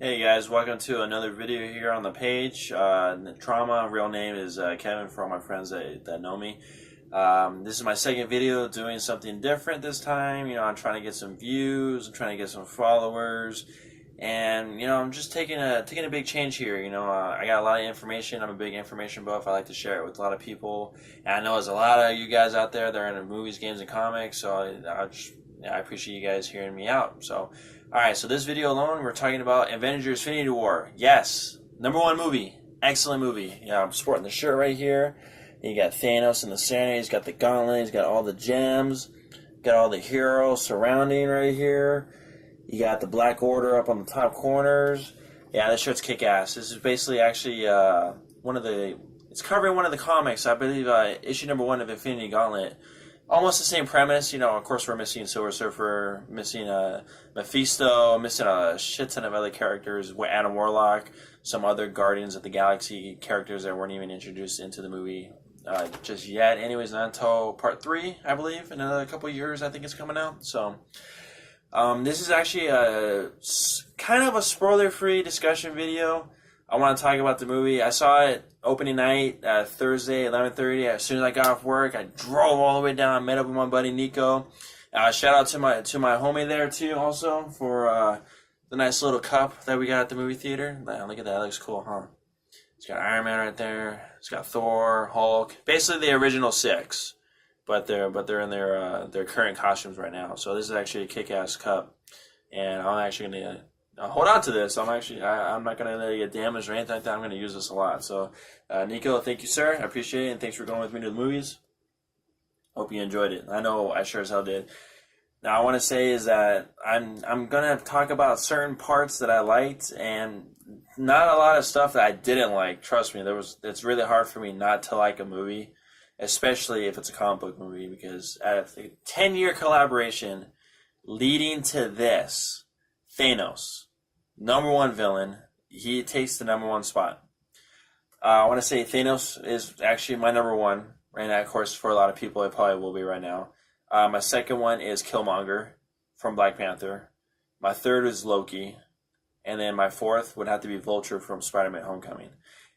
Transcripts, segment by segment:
Hey guys, welcome to another video here on the page. Trauma, real name is Kevin for all my friends that know me. This is my second video doing something different this time. I'm trying to get some views, I'm trying to get some followers, and I'm just taking a big change here. I got a lot of information. I'm a big information buff. I like to share it with a lot of people, and I know there's a lot of you guys out there that are into movies, games, and comics. So I appreciate you guys hearing me out. So. Alright, so this video alone, we're talking about Avengers Infinity War. Yes, #1 movie. Excellent movie. I'm sporting the shirt right here. You got Thanos in the center. He's got the gauntlet. He's got all the gems. Got all the heroes surrounding right here. You got the Black Order up on the top corners. Yeah, this shirt's kick-ass. This is basically actually it's covering one of the comics. I believe issue #1 of Infinity Gauntlet. Almost the same premise, of course we're missing Silver Surfer, missing Mephisto, missing a shit ton of other characters, Adam Warlock, some other Guardians of the Galaxy characters that weren't even introduced into the movie just yet. Anyways, not until part 3, I believe, in another couple of years I think it's coming out. So, this is actually a kind of a spoiler-free discussion video. I want to talk about the movie. I saw it opening night, Thursday, 11:30. As soon as I got off work, I drove all the way down, met up with my buddy Nico. Shout out to my homie there too, also for the nice little cup that we got at the movie theater. Look at that, looks cool, huh? It's got Iron Man right there. It's got Thor, Hulk, basically the original 6, but they're in their current costumes right now. So this is actually a kick-ass cup, and I'm actually gonna. Hold on to this. I'm not going to let it get damaged or anything like that. I'm going to use this a lot. So, Nico, thank you, sir. I appreciate it, and thanks for going with me to the movies. Hope you enjoyed it. I know I sure as hell did. Now, I want to say is that I'm going to talk about certain parts that I liked, and not a lot of stuff that I didn't like. Trust me, it's really hard for me not to like a movie, especially if it's a comic book movie, because out of a 10-year collaboration leading to this, Thanos, #1 villain, he takes the #1 spot. I want to say Thanos is actually my #1 right now. Of course, for a lot of people, it probably will be right now. My second one is Killmonger from Black Panther. My third is Loki. And then my fourth would have to be Vulture from Spider-Man Homecoming.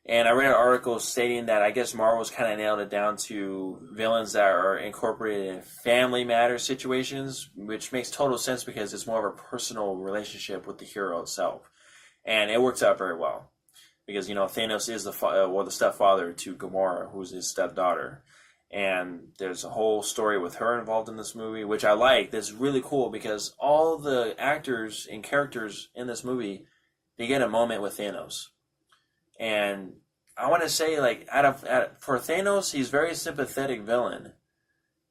And I read an article stating that I guess Marvel's kind of nailed it down to villains that are incorporated in family matter situations, which makes total sense because it's more of a personal relationship with the hero itself. And it works out very well because, Thanos is the stepfather to Gamora, who's his stepdaughter. And there's a whole story with her involved in this movie, which I like. That's really cool because all the actors and characters in this movie, they get a moment with Thanos. And I want to say, for Thanos, he's a very sympathetic villain.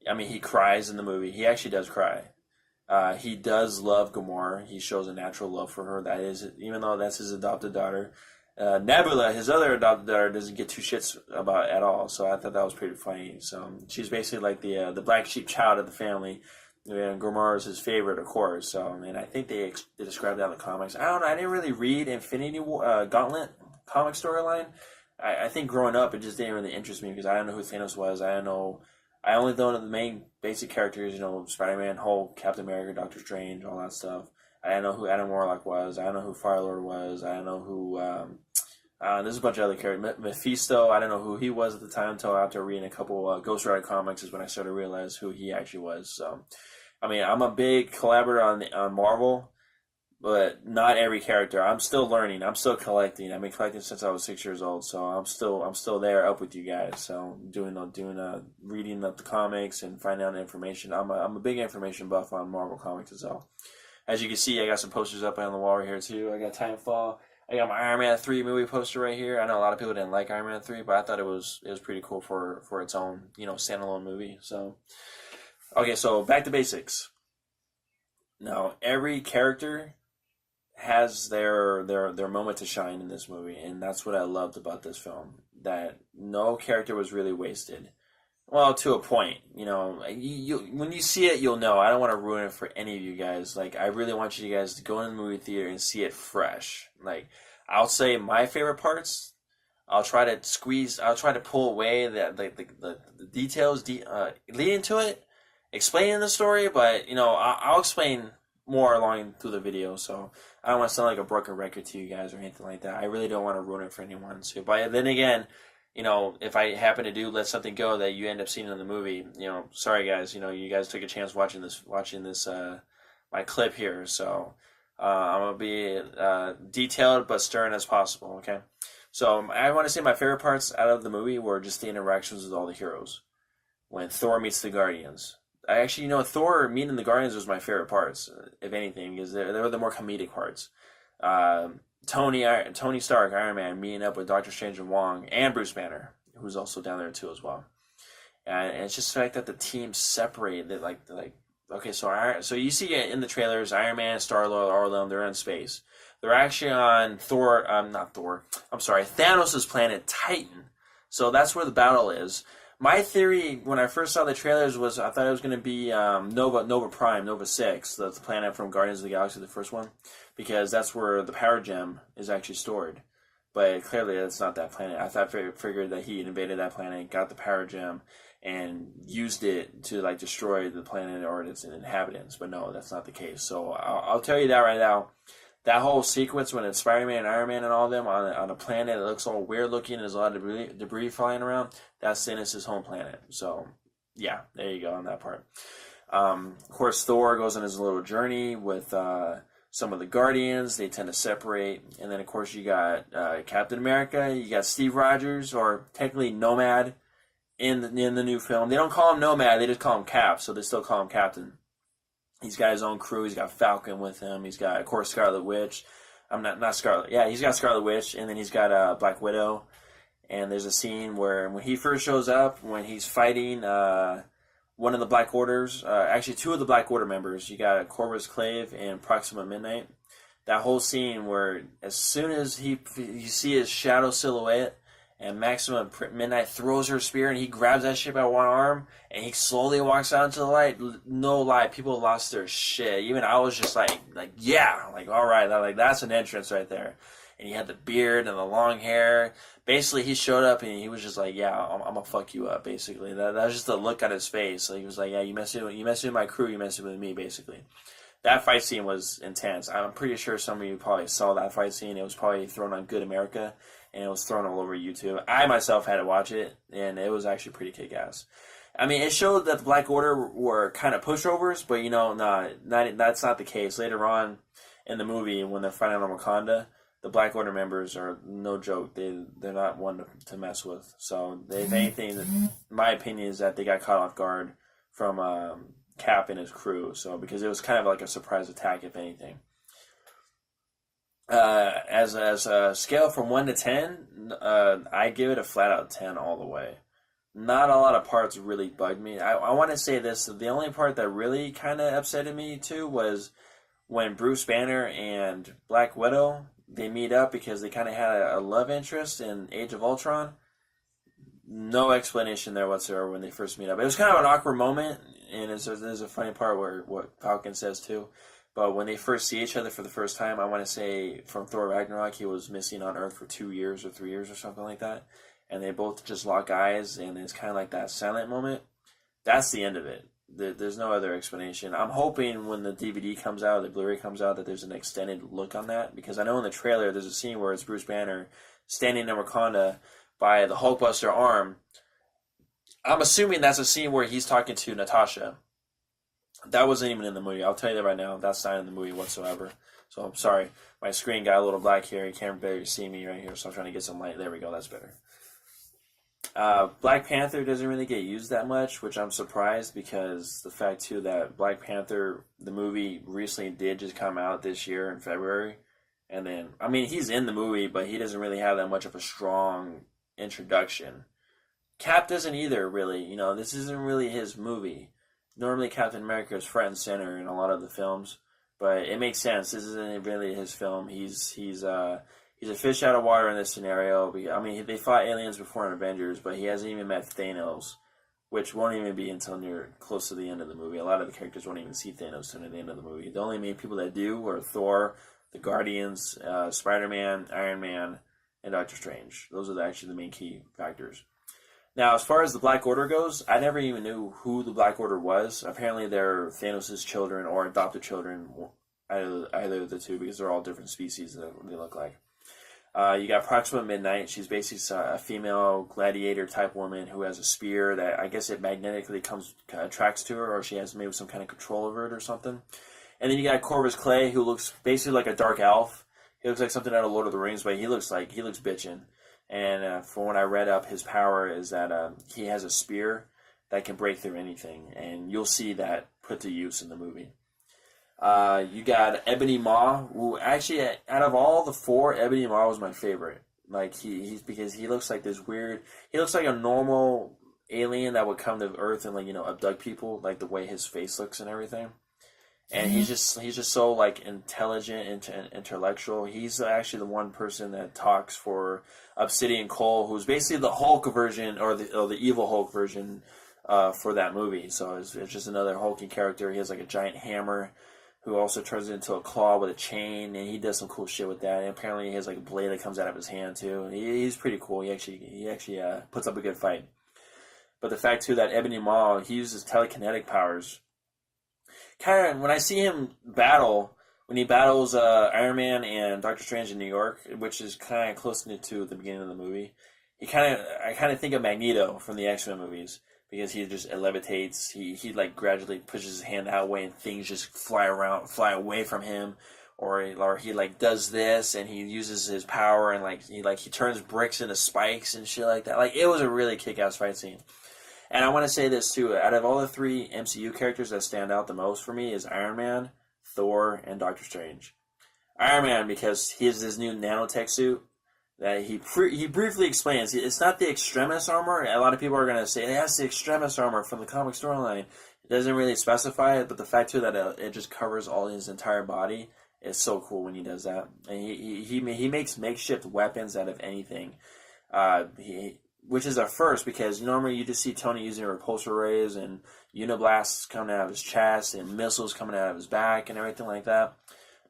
I mean, he cries in the movie. He actually does cry. He does love Gamora. He shows a natural love for her. That is, even though that's his adopted daughter. Nebula, his other adopted daughter, doesn't get two shits about at all. So I thought that was pretty funny. So she's basically like the black sheep child of the family. And Gamora is his favorite, of course. So, I think they described that in the comics. I don't know. I didn't really read Infinity Gauntlet comic storyline. I think growing up it just didn't really interest me because I don't know who Thanos was. I only know the main basic characters, Spider-Man, Hulk, Captain America, Doctor Strange, all that stuff. I don't know who Adam Warlock was. I don't know who Fire-Lord was. I don't know who there's a bunch of other characters. Mephisto, I don't know who he was at the time until after reading a couple Ghost Rider comics is when I started to realize who he actually was. So I'm a big collaborator on Marvel, but not every character. I'm still learning. I'm still collecting. I've been collecting since I was 6 years old, so I'm still there up with you guys. So reading up the comics and finding out information. I'm a big information buff on Marvel comics as well. As you can see, I got some posters up on the wall right here too. I got Timefall. I got my Iron Man 3 movie poster right here. I know a lot of people didn't like Iron Man 3, but I thought it was pretty cool for its own standalone movie. So okay, so back to basics. Now every character has their moment to shine in this movie, and that's what I loved about this film. That no character was really wasted. Well, to a point, when you see it, you'll know. I don't want to ruin it for any of you guys. I really want you guys to go in the movie theater and see it fresh. I'll say my favorite parts. I'll try to pull away the details leading to it, explaining the story. But I'll explain more along through the video, so I don't want to sound like a broken record to you guys or anything like that. I really don't want to ruin it for anyone. So, but then again, if I happen to let something go that you end up seeing in the movie, sorry guys, you guys took a chance watching this my clip here, so I'm gonna be detailed but stern as possible. Okay, so I want to say my favorite parts out of the movie were just the interactions with all the heroes when Thor meets the Guardians. I actually, Thor meeting the Guardians was my favorite parts, if anything, because they were the more comedic parts. Tony Stark, Iron Man, meeting up with Doctor Strange and Wong, and Bruce Banner, who's also down there too as well. And it's just the fact that the teams separated, okay, so you see it in the trailers, Iron Man, Star-Lord, all of them, they're in space. They're actually on Thanos' planet Titan. So that's where the battle is. My theory when I first saw the trailers was I thought it was going to be Nova 6, the planet from Guardians of the Galaxy, the first one, because that's where the power gem is actually stored. But clearly that's not that planet. I figured that he invaded that planet, got the power gem, and used it to destroy the planet or its inhabitants. But no, that's not the case. So I'll tell you that right now. That whole sequence when it's Spider-Man and Iron Man and all of them on a planet that looks all weird looking and there's a lot of debris flying around, that's Thanos' home planet. So, yeah, there you go on that part. Of course, Thor goes on his little journey with some of the Guardians. They tend to separate. And then, of course, you got Captain America. You got Steve Rogers, or technically Nomad, in the new film. They don't call him Nomad. They just call him Cap, so they still call him Captain. He's got his own crew. He's got Falcon with him. He's got, of course, Scarlet Witch. Not Scarlet. Yeah, he's got Scarlet Witch, and then he's got Black Widow. And there's a scene where when he first shows up, when he's fighting one of the Black Orders, actually two of the Black Order members, you got Corvus Clave and Proxima Midnight. That whole scene where as soon as you see his shadow silhouette, and Maxima Midnight throws her spear, and he grabs that shit by one arm, and he slowly walks out into the light. No lie, people lost their shit. Even I was just all right, that's an entrance right there. And he had the beard and the long hair. Basically, he showed up, and he was just like, yeah, I'm gonna fuck you up, basically. That was just the look on his face. He was like, yeah, you messing with my crew, you messing with me, basically. That fight scene was intense. I'm pretty sure some of you probably saw that fight scene. It was probably thrown on Good America, and it was thrown all over YouTube. I myself had to watch it, and it was actually pretty kick-ass. I mean, it showed that the Black Order were kind of pushovers, but that's not the case. Later on in the movie, when they're fighting on Wakanda, the Black Order members are no joke. They're not one to mess with. So, if anything, my opinion is that they got caught off guard from Cap and his crew. So, because it was kind of like a surprise attack, if anything. As a scale from 1 to 10, I give it a flat out 10 all the way. Not a lot of parts really bugged me. I want to say this: the only part that really kind of upsetted me too was when Bruce Banner and Black Widow, they meet up because they kind of had a love interest in Age of Ultron. No explanation there whatsoever when they first meet up. It was kind of an awkward moment, and there's a funny part where what Falcon says too. But when they first see each other for the first time, I want to say from Thor Ragnarok, he was missing on Earth for 2 years or 3 years or something like that. And they both just lock eyes, and it's kind of like that silent moment. That's the end of it. There's no other explanation. I'm hoping when the DVD comes out, the Blu-ray comes out, that there's an extended look on that. Because I know in the trailer, there's a scene where it's Bruce Banner standing in Wakanda by the Hulkbuster arm. I'm assuming that's a scene where he's talking to Natasha. That wasn't even in the movie. I'll tell you that right now. That's not in the movie whatsoever. So I'm sorry. My screen got a little black here. You can't barely see me right here, so I'm trying to get some light. There we go. That's better. Black Panther doesn't really get used that much, which I'm surprised because the fact, too, that Black Panther, the movie, recently did just come out this year in February. And then, I mean, he's in the movie, but he doesn't really have that much of a strong introduction. Cap doesn't either, really. This isn't really his movie. Normally, Captain America is front and center in a lot of the films, but it makes sense. This isn't really his film. He's a fish out of water in this scenario. I mean, they fought aliens before in Avengers, but he hasn't even met Thanos, which won't even be until near close to the end of the movie. A lot of the characters won't even see Thanos until the end of the movie. The only main people that do are Thor, the Guardians, Spider-Man, Iron Man, and Doctor Strange. Those are actually the main key factors. Now, as far as the Black Order goes, I never even knew who the Black Order was. Apparently, they're Thanos' children or adopted children, either of the two, because they're all different species that they look like. You got Proxima Midnight. She's basically a female gladiator type woman who has a spear that I guess it magnetically attracts to her, or she has maybe some kind of control over it or something. And then you got Corvus Clay, who looks basically like a dark elf. He looks like something out of Lord of the Rings, but he looks bitchin'. And from what I read up, his power is that he has a spear that can break through anything, and you'll see that put to use in the movie. You got Ebony Maw, who actually, out of all the four, Ebony Maw was my favorite. Like, he's because he looks like this weird, he looks like a normal alien that would come to Earth and, like, abduct people, like the way his face looks and everything. And he's just so, like, intelligent and intellectual. He's actually the one person that talks for Obsidian Cole, who's basically the Hulk version, or the evil Hulk version for that movie. So it's just another hulking character. He has, like, a giant hammer, who also turns into a claw with a chain, and he does some cool shit with that. And apparently he has, like, a blade that comes out of his hand, too. He's pretty cool. He actually puts up a good fight. But the fact, too, that Ebony Maw, he uses telekinetic powers. Kind of, when I see him battle, when he battles Iron Man and Doctor Strange in New York, which is kind of close to the beginning of the movie, I kind of think of Magneto from the X-Men movies. Because he just levitates, he like gradually pushes his hand that way and things just fly away from him, or he like does this and he uses his power and he turns bricks into spikes and shit like that. Like, it was a really kick-ass fight scene. And I want to say this too: out of all the three MCU characters that stand out the most for me is Iron Man, Thor, and Doctor Strange. Iron Man because he has this new nanotech suit that he briefly explains. It's not the Extremis armor. A lot of people are going to say, that's the Extremis armor from the comic storyline. It doesn't really specify it, but the fact too that it just covers all his entire body is so cool when he does that. And he makes makeshift weapons out of anything, which is a first, because normally you just see Tony using repulsor rays and uniblasts coming out of his chest and missiles coming out of his back and everything like that.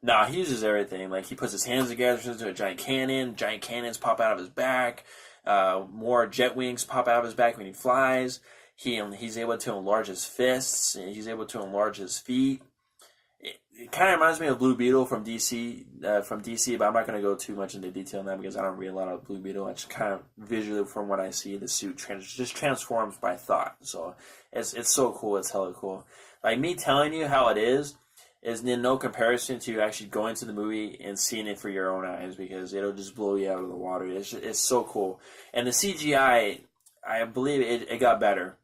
No, he uses everything. Like, he puts his hands together, turns into a giant cannon. Giant cannons pop out of his back. More jet wings pop out of his back when he flies. He's able to enlarge his fists. He's able to enlarge his feet. It kind of reminds me of Blue Beetle from DC, but I'm not going to go too much into detail on that because I don't read a lot of Blue Beetle. I just kind of visually, from what I see, the suit just transforms by thought. So it's so cool. It's hella cool. Like, me telling you how it is in no comparison to actually going to the movie and seeing it for your own eyes, because it'll just blow you out of the water. It's so cool. And the CGI, I believe it got better.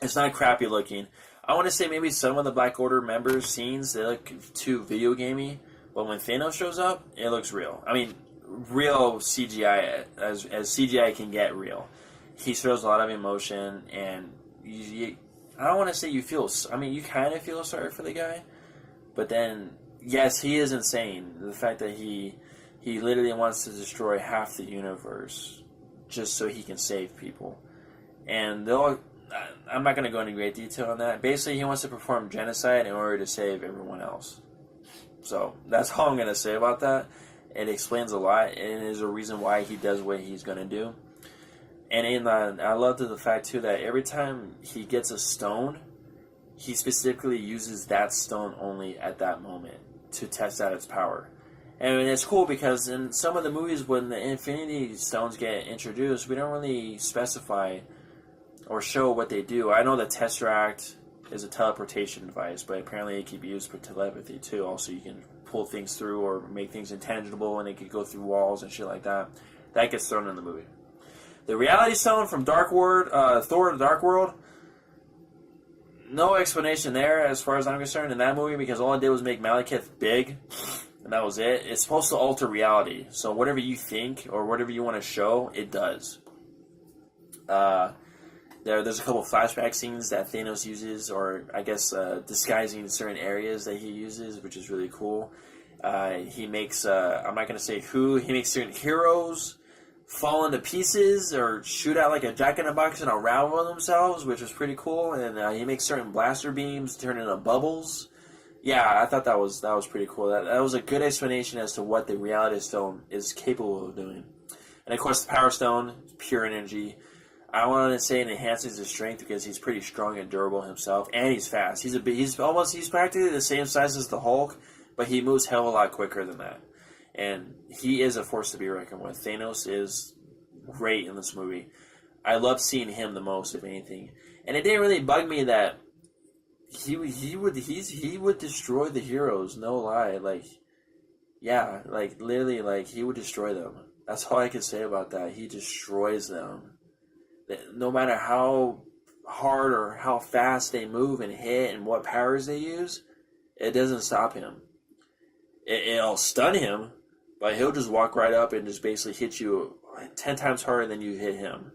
It's not crappy looking. I want to say maybe some of the Black Order members' scenes, they look too video gamey, but when Thanos shows up, it looks real. I mean, real CGI, as CGI can get real. He shows a lot of emotion, and I don't want to say you kind of feel sorry for the guy. But then, yes, he is insane. The fact that he literally wants to destroy half the universe just so he can save people. And I'm not going to go into great detail on that. Basically, he wants to perform genocide in order to save everyone else. So, that's all I'm going to say about that. It explains a lot, and is a reason why he does what he's going to do. And I love the fact, too, that every time he gets a stone, he specifically uses that stone only at that moment to test out its power. And it's cool because in some of the movies when the Infinity Stones get introduced, we don't really specify or show what they do. I know the Tesseract is a teleportation device, but apparently it can be used for telepathy too. Also, you can pull things through or make things intangible, and it could go through walls and shit like that. That gets thrown in the movie. The Reality Stone from Thor: The Dark World, no explanation there as far as I'm concerned in that movie, because all it did was make Malekith big, and that was it. It's supposed to alter reality, so whatever you think or whatever you want to show, it does. There's a couple of flashback scenes that Thanos uses, or I guess disguising certain areas that he uses, which is really cool. He makes, I'm not going to say who, he makes certain heroes fall into pieces or shoot out like a jack-in-the-box and unravel themselves, which was pretty cool. And he makes certain blaster beams turn into bubbles. Yeah, I thought that was pretty cool. That was a good explanation as to what the Reality Stone is capable of doing. And of course, the Power Stone, pure energy. I want to say it enhances his strength because he's pretty strong and durable himself, and he's fast. He's practically the same size as the Hulk, but he moves hell of a lot quicker than that. And he is a force to be reckoned with. Thanos is great in this movie. I love seeing him the most, if anything. And it didn't really bug me that he would destroy the heroes. No lie, like, yeah, like literally, like he would destroy them. That's all I can say about that. He destroys them. No matter how hard or how fast they move and hit and what powers they use, it doesn't stop him. It'll stun him, but he'll just walk right up and just basically hit you 10 times harder than you hit him.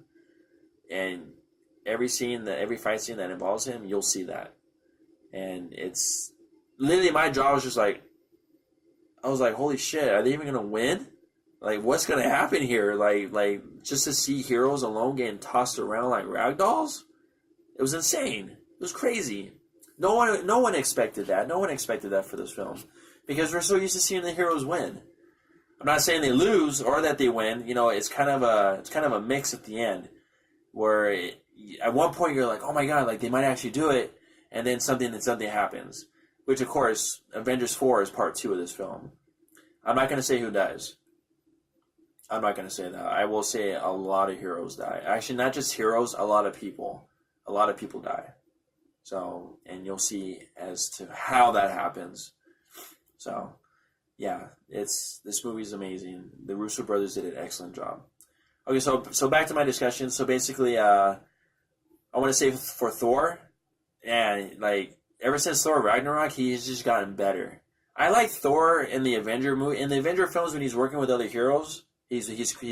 And every fight scene that involves him, you'll see that. And it's literally, my jaw was just like, I was like, holy shit, are they even gonna win? Like, what's gonna happen here? Like just to see heroes alone getting tossed around like rag dolls? It was insane. It was crazy. No one expected that. No one expected that for this film, because we're so used to seeing the heroes win. I'm not saying they lose or that they win. You know, it's kind of a mix at the end, where at one point you're like, oh my god, like they might actually do it, and then something happens. Which, of course, Avengers 4 is part 2 of this film. I'm not going to say who dies. I'm not going to say that. I will say a lot of heroes die. Actually, not just heroes, a lot of people. A lot of people die. So, and you'll see as to how that happens. So, yeah, this movie's amazing. The Russo brothers did an excellent job. Okay, so back to my discussion. So basically, I want to say for Thor, and like, ever since Thor Ragnarok, he's just gotten better. I like Thor in the Avenger movie. In the Avenger films, when he's working with other heroes, he's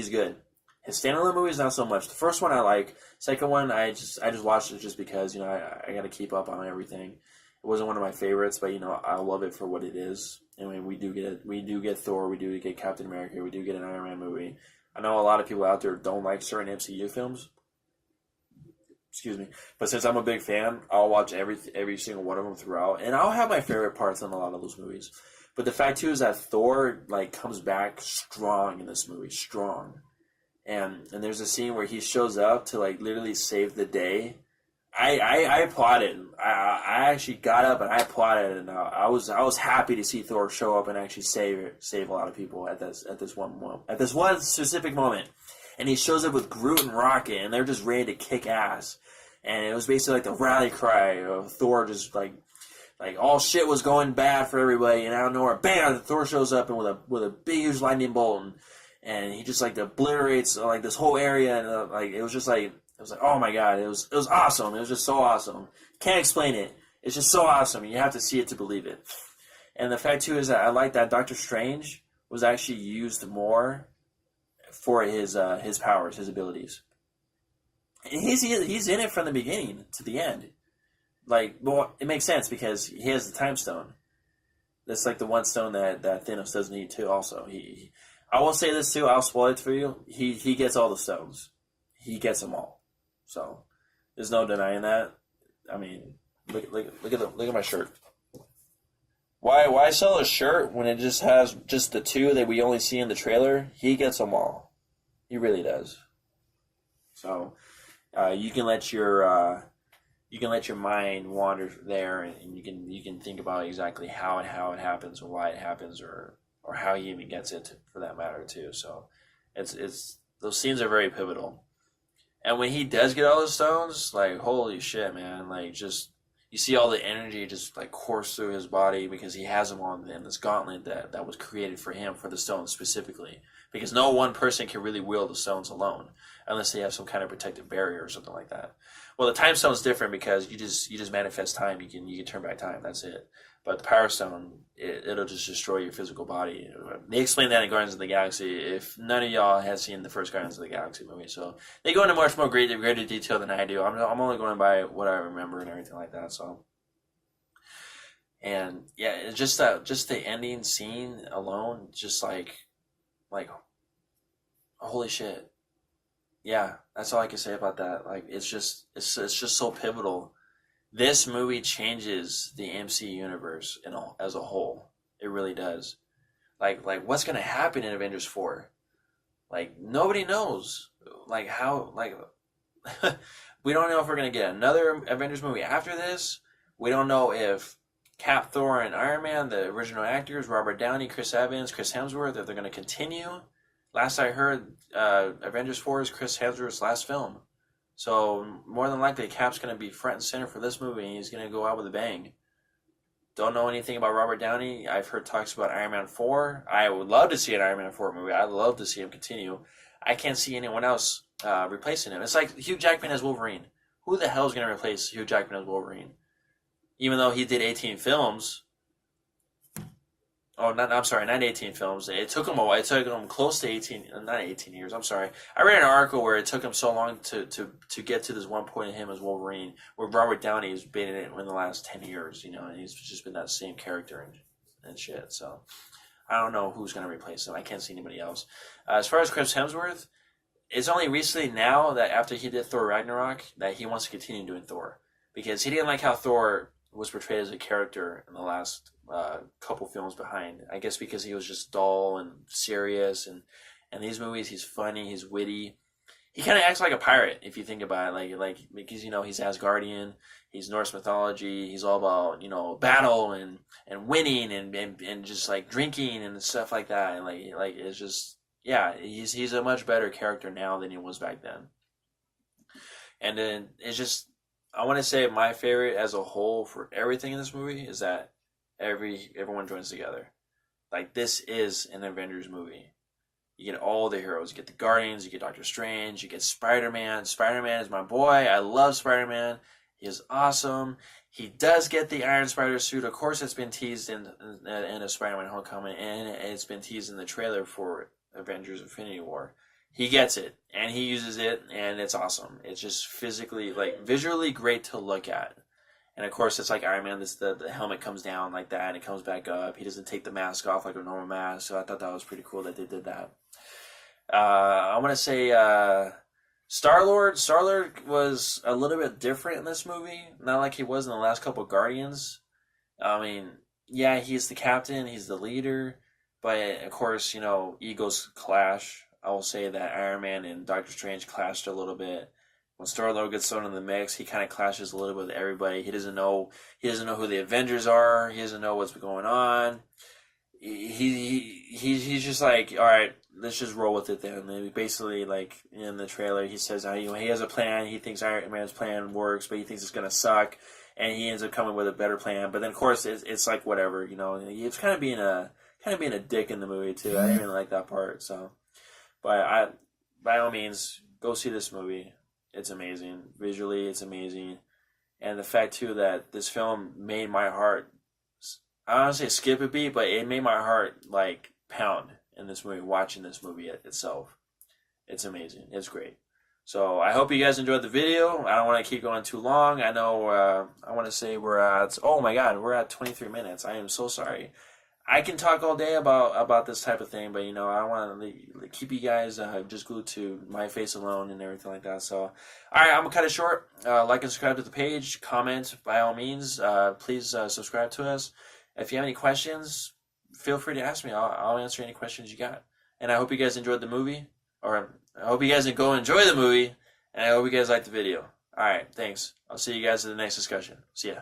good. His standalone movies, not so much. The first one I like. Second one, I just watched it just because, you know, I got to keep up on everything. It wasn't one of my favorites, but you know, I love it for what it is. I mean, we do get Thor, we do get Captain America, we do get an Iron Man movie. I know a lot of people out there don't like certain MCU films. Excuse me. But since I'm a big fan, I'll watch every single one of them throughout. And I'll have my favorite parts in a lot of those movies. But the fact, too, is that Thor, like, comes back strong in this movie. Strong. And there's a scene where he shows up to, like, literally save the day. I applauded. I actually got up and I applauded. And I was happy to see Thor show up and actually save a lot of people at this one specific moment. And he shows up with Groot and Rocket, and they're just ready to kick ass. And it was basically like the rally cry of Thor, just like all shit was going bad for everybody, and out of nowhere, bam! Thor shows up and with a big huge lightning bolt, and he just like obliterates like this whole area, and like it was like oh my god, it was awesome. It was just so awesome. Can't explain it. It's just so awesome. You have to see it to believe it. And the fact too is that I like that Doctor Strange was actually used more for his powers, his abilities. And he's in it from the beginning to the end. Like, well, it makes sense because he has the time stone. That's like the one stone that Thanos doesn't need too. Also, I will say this too. I'll spoil it for you. He gets all the stones. He gets them all. So there's no denying that. I mean, look at my shirt. Why sell a shirt when it just has just the two that we only see in the trailer? He gets them all. He really does. So you can let your mind wander there, and you can think about exactly how it happens, or why it happens, or how he even gets it, for that matter too. So it's those scenes are very pivotal. And when he does get all the stones, like, holy shit, man! Like, just you see all the energy just like course through his body because he has them on in this gauntlet that was created for him, for the stones specifically. Because no one person can really wield the stones alone unless they have some kind of protective barrier or something like that. Well, the time stone's different because you just manifest time. You can turn back time. That's it. But the power stone, it'll just destroy your physical body. They explain that in Guardians of the Galaxy. If none of y'all has seen the first Guardians of the Galaxy movie, so they go into much more greater detail than I do. I'm only going by what I remember and everything like that. So, and yeah, it's just the ending scene alone, just like holy shit. Yeah, that's all I can say about that. Like, it's just so pivotal. This movie changes the MC universe as a whole. It really does. Like what's gonna happen in Avengers 4? Like, nobody knows. Like, how We don't know if we're going to get another Avengers movie after this. We don't know if Cap, Thor, and Iron Man, the original actors, Robert Downey, Chris Evans, Chris Hemsworth, if they're going to continue. Last I heard, Avengers 4 is Chris Hemsworth's last film. So more than likely, Cap's going to be front and center for this movie, and he's going to go out with a bang. Don't know anything about Robert Downey. I've heard talks about Iron Man 4. I would love to see an Iron Man 4 movie. I'd love to see him continue. I can't see anyone else replacing him. It's like Hugh Jackman as Wolverine. Who the hell is going to replace Hugh Jackman as Wolverine? Even though he did 18 films. Oh, not 18 films. It took him a while. It took him close to 18 years. I'm sorry. I read an article where it took him so long to get to this one point of him as Wolverine, where Robert Downey has been in it in the last 10 years, and he's just been that same character and shit. So I don't know who's going to replace him. I can't see anybody else. As far as Chris Hemsworth, it's only recently now that after he did Thor Ragnarok that he wants to continue doing Thor, because he didn't like how Thor was portrayed as a character in the last couple films behind. I guess because he was just dull and serious, and these movies he's funny, he's witty. He kind of acts like a pirate if you think about it, like because he's Asgardian, he's Norse mythology, he's all about battle and winning and just like drinking and stuff like that, and like it's just he's a much better character now than he was back then. And then it's just, I want to say my favorite as a whole for everything in this movie is that everyone joins together. Like, this is an Avengers movie. You get all the heroes. You get the Guardians, you get Doctor Strange, you get Spider-Man. Spider-Man is my boy. I love Spider-Man. He is awesome. He does get the Iron Spider suit. Of course, it's been teased in a Spider-Man Homecoming, and it's been teased in the trailer for Avengers Infinity War. He gets it, and he uses it, and it's awesome. It's just physically, visually great to look at. And of course, it's like Iron Man, the helmet comes down like that, and it comes back up. He doesn't take the mask off like a normal mask, so I thought that was pretty cool that they did that. I want to say Star-Lord. Star-Lord was a little bit different in this movie, not like he was in the last couple of Guardians. I mean, yeah, he's the captain, he's the leader, but of course, egos clash. I will say that Iron Man and Doctor Strange clashed a little bit. When Star-Lord gets thrown in the mix, he kind of clashes a little bit with everybody. He doesn't know who the Avengers are. He doesn't know what's going on. He's just like, all right, let's just roll with it then. And basically, like in the trailer, he says he has a plan. He thinks Iron Man's plan works, but he thinks it's gonna suck, and he ends up coming with a better plan. But then, of course, it's like whatever, It's kind of being a dick in the movie too. I didn't really like that part. So, but by all means, go see this movie. It's amazing. Visually, it's amazing. And the fact, too, that this film made my heart, I don't want to say skip a beat, but it made my heart, pound in this movie, watching this movie itself. It's amazing. It's great. So I hope you guys enjoyed the video. I don't want to keep going too long. I know, I want to say we're at 23 minutes. I am so sorry. I can talk all day about this type of thing, but I want to keep you guys just glued to my face alone and everything like that. So, all right, I'm gonna cut it short. Like and subscribe to the page. Comment by all means. Please subscribe to us. If you have any questions, feel free to ask me. I'll answer any questions you got. And I hope you guys enjoyed the movie, or I hope you guys go enjoy the movie, and I hope you guys liked the video. All right, thanks. I'll see you guys in the next discussion. See ya.